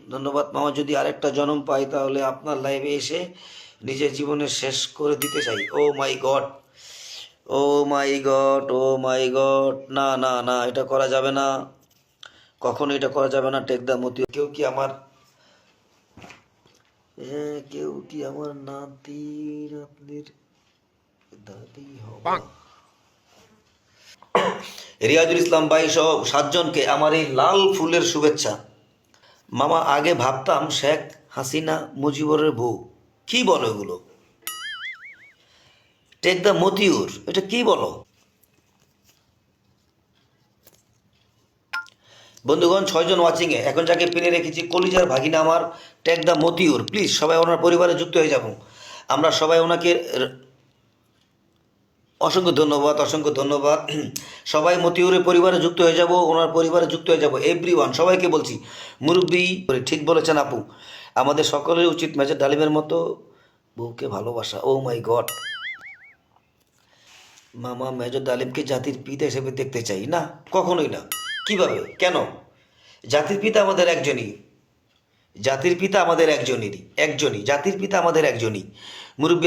ধন্যবাদ মামা। যদি আরেকটা জন্ম পাই তাহলে আপনার লাইভে এসে নিজের জীবনের শেষ করে দিতে চাই। ও মাই গড, ও মাই গড, ও মাই গড, না না না, এটা করা যাবে না, কখনো এটা করা যাবে না। টেক দা মতি। কেউ কি আমার কেউ কি আমার নাতি নাতনির দাদি হবে? রিয়াজুল ইসলাম ভাই সহ 7জনকে আমার এই লাল ফুলের শুভেচ্ছা। মামা, আগে ভাবতাম শেখ হাসিনা মুজিবরের বউ। কি বলো এগুলো? টেক দ্য মতিউর, এটা কি বলো? বন্ধুগণ 6জন ওয়াচিংয়ে, এখন যাকে পিনে রেখেছি কলিজার ভাগিনা আমার টেক দ্য মতিউর, প্লিজ সবাই ওনার পরিবারে যুক্ত হয়ে যাব। আমরা সবাই ওনাকে অসংখ্য ধন্যবাদ, অসংখ্য ধন্যবাদ। সবাই মতিউরের পরিবারে যুক্ত হয়ে যাব, ওনার পরিবারে যুক্ত হয়ে যাব। এভরিওয়ান, সবাইকে বলছি, মুরব্বী ঠিক বলেছেন আপু, আমাদের সকলের উচিত মেজর ডালিমের মতো বউকে ভালোবাসা। ও মাই গড মামা, মেজর ডালিমকে জাতির পিতা হিসেবে দেখতে চাই না, কখনোই না। কিভাবে, কেন? জাতির পিতা আমাদের একজনই, জাতির পিতা আমাদের একজনেরই, একজনই জাতির পিতা আমাদের একজনই। মুরব্বী